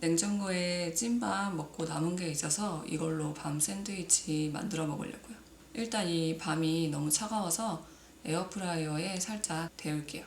냉장고에 찐밥 먹고 남은 게 있어서 이걸로 밤 샌드위치 만들어 먹으려고요. 일단 이 밤이 너무 차가워서 에어프라이어에 살짝 데울게요.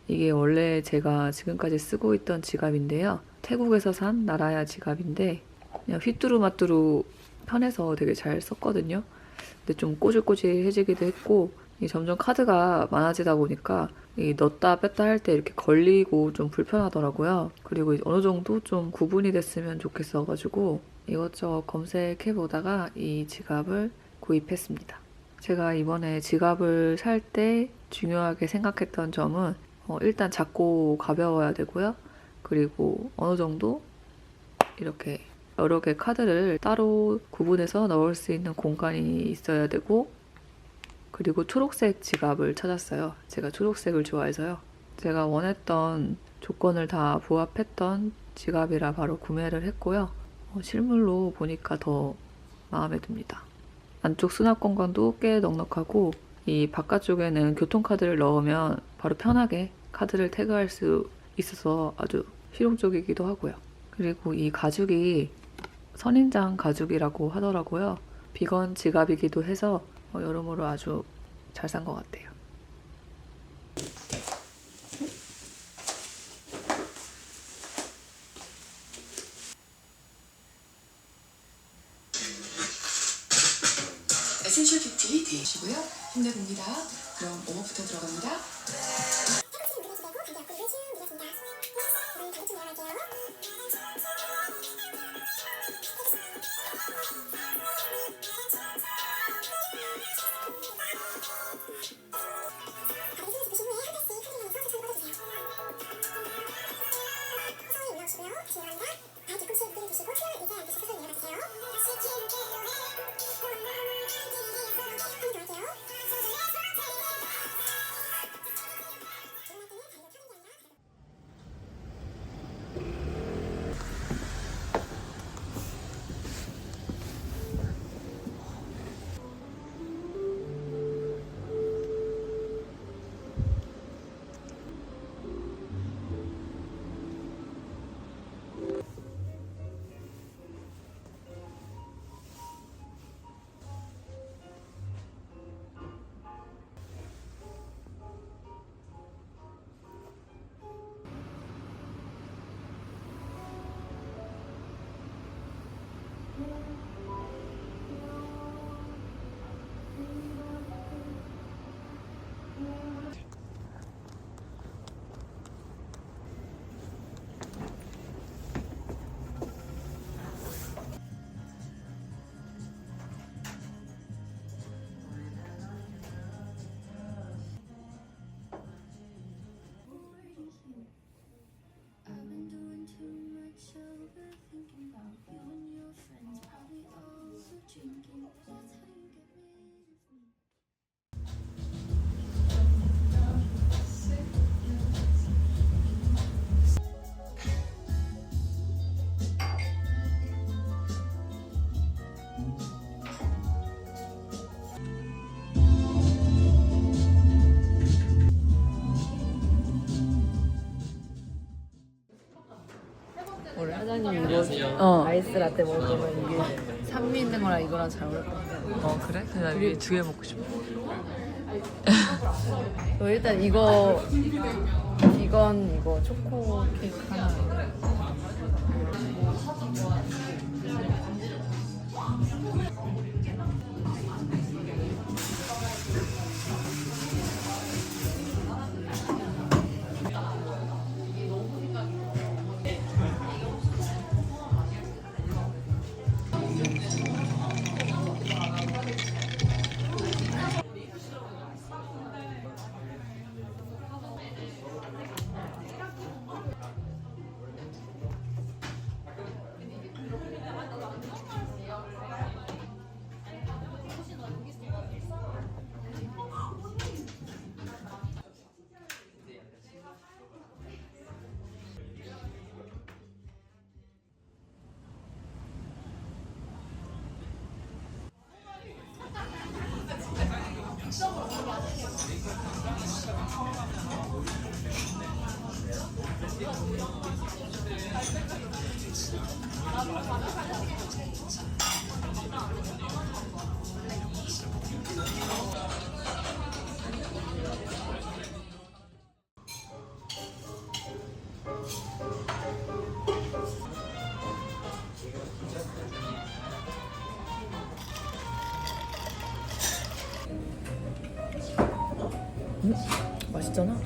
이게 원래 제가 지금까지 쓰고 있던 지갑인데요. 태국에서 산 나라야 지갑인데 그냥 휘뚜루마뚜루 편해서 되게 잘 썼거든요. 근데 좀 꼬질꼬질해지기도 했고 점점 카드가 많아지다 보니까 넣었다 뺐다 할 때 이렇게 걸리고 좀 불편하더라고요. 그리고 어느 정도 좀 구분이 됐으면 좋겠어가지고 이것저것 검색해보다가 이 지갑을 구입했습니다. 제가 이번에 지갑을 살 때 중요하게 생각했던 점은 일단 작고 가벼워야 되고요. 그리고 어느 정도 이렇게 여러 개 카드를 따로 구분해서 넣을 수 있는 공간이 있어야 되고, 그리고 초록색 지갑을 찾았어요. 제가 초록색을 좋아해서요. 제가 원했던 조건을 다 부합했던 지갑이라 바로 구매를 했고요. 실물로 보니까 더 마음에 듭니다. 안쪽 수납 공간도 꽤 넉넉하고 이 바깥쪽에는 교통카드를 넣으면 바로 편하게 카드를 태그할 수 있어서 아주 실용적이기도 하고요. 그리고 이 가죽이 선인장 가죽이라고 하더라고요. 비건 지갑이기도 해서 여러모로 아주 잘 산 것 같아요. 에센셜 뷰티 되시고요. 힘내봅니다. 그럼 웜업부터 들어갑니다. I've been doing too much overthinking about you and your friends, probably also drinking. That's how you get rid of me. 사장님 이거 아이스 라떼 먹으면 이게 산미 있는 거랑 이거랑 잘 어울릴 것 같아요. 그래? 근데 나 위에 2개 먹고 싶어. 일단 이거 비건 이거 초코 케이크 하나. 맛있잖아.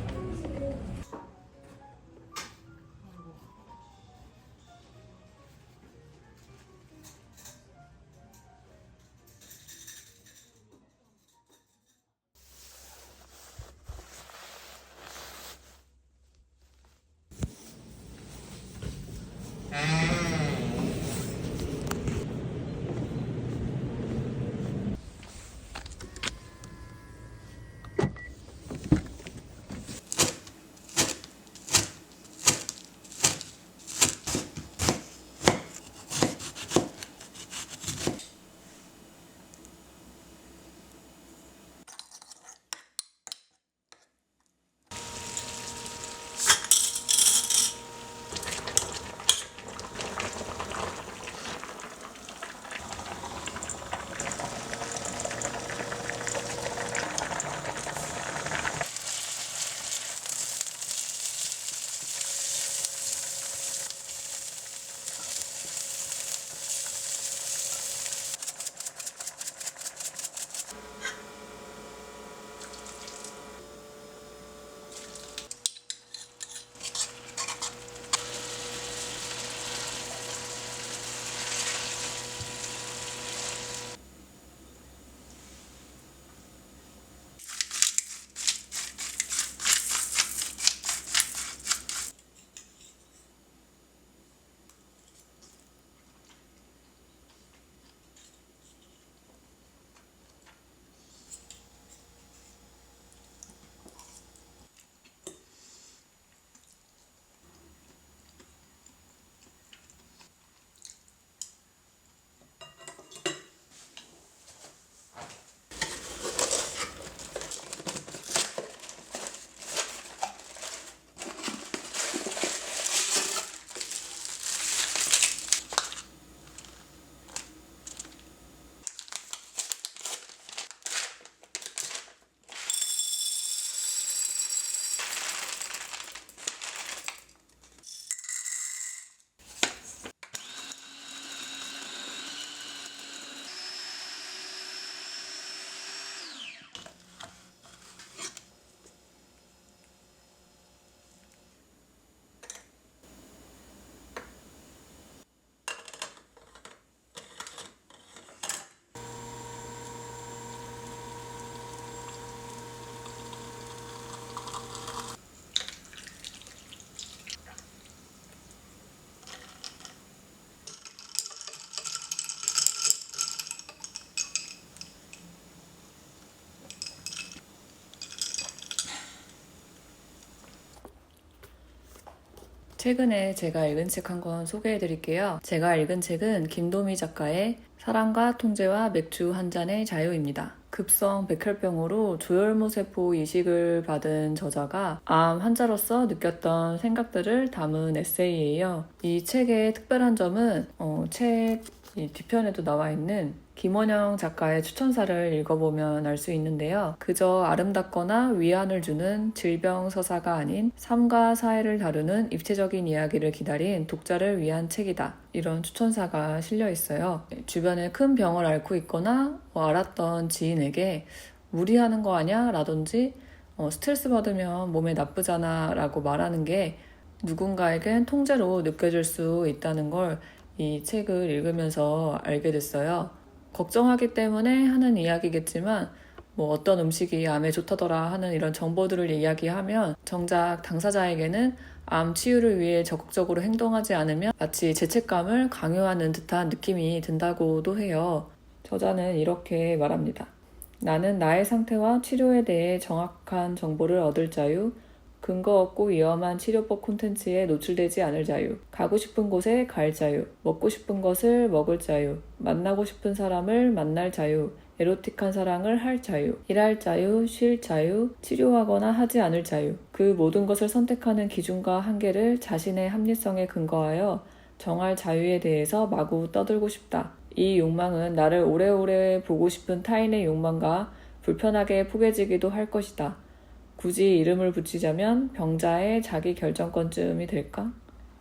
최근에 제가 읽은 책 한 권 소개해 드릴게요. 제가 읽은 책은 김도미 작가의 사랑과 통제와 맥주 한 잔의 자유입니다. 급성 백혈병으로 조혈모세포 이식을 받은 저자가 암 환자로서 느꼈던 생각들을 담은 에세이예요. 이 책의 특별한 점은 책 뒤편에도 나와 있는 김원영 작가의 추천사를 읽어보면 알 수 있는데요. 그저 아름답거나 위안을 주는 질병 서사가 아닌 삶과 사회를 다루는 입체적인 이야기를 기다린 독자를 위한 책이다. 이런 추천사가 실려 있어요. 주변에 큰 병을 앓고 있거나 알았던 지인에게 무리하는 거 아냐? 라든지 스트레스 받으면 몸에 나쁘잖아 라고 말하는 게 누군가에겐 통제로 느껴질 수 있다는 걸 이 책을 읽으면서 알게 됐어요. 걱정하기 때문에 하는 이야기겠지만 어떤 음식이 암에 좋다더라 하는 이런 정보들을 이야기하면 정작 당사자에게는 암 치유를 위해 적극적으로 행동하지 않으면 마치 죄책감을 강요하는 듯한 느낌이 든다고도 해요. 저자는 이렇게 말합니다. 나는 나의 상태와 치료에 대해 정확한 정보를 얻을 자유, 근거 없고 위험한 치료법 콘텐츠에 노출되지 않을 자유, 가고 싶은 곳에 갈 자유, 먹고 싶은 것을 먹을 자유, 만나고 싶은 사람을 만날 자유, 에로틱한 사랑을 할 자유, 일할 자유, 쉴 자유, 치료하거나 하지 않을 자유, 그 모든 것을 선택하는 기준과 한계를 자신의 합리성에 근거하여 정할 자유에 대해서 마구 떠들고 싶다. 이 욕망은 나를 오래오래 보고 싶은 타인의 욕망과 불편하게 포개지기도 할 것이다. 굳이 이름을 붙이자면 병자의 자기 결정권쯤이 될까?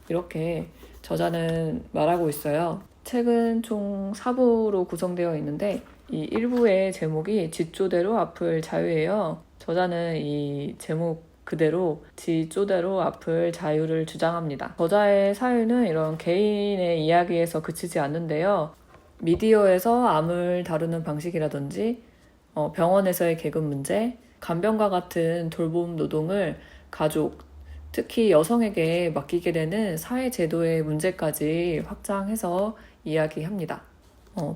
이렇게 저자는 말하고 있어요. 책은 총 4부로 구성되어 있는데 이 1부의 제목이 지 쪼대로 아플 자유예요. 저자는 이 제목 그대로 지 쪼대로 아플 자유를 주장합니다. 저자의 사유는 이런 개인의 이야기에서 그치지 않는데요. 미디어에서 암을 다루는 방식이라든지 병원에서의 계급 문제, 간병과 같은 돌봄 노동을 가족, 특히 여성에게 맡기게 되는 사회 제도의 문제까지 확장해서 이야기합니다.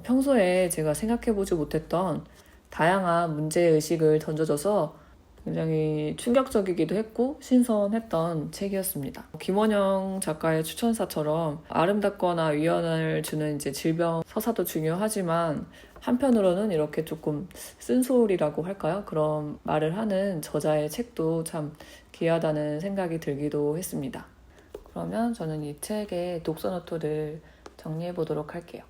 평소에 제가 생각해보지 못했던 다양한 문제의식을 던져줘서 굉장히 충격적이기도 했고 신선했던 책이었습니다. 김원영 작가의 추천사처럼 아름답거나 위안을 주는 이제 질병 서사도 중요하지만 한편으로는 이렇게 조금 쓴소리라고 할까요? 그런 말을 하는 저자의 책도 참 귀하다는 생각이 들기도 했습니다. 그러면 저는 이 책의 독서노트를 정리해 보도록 할게요.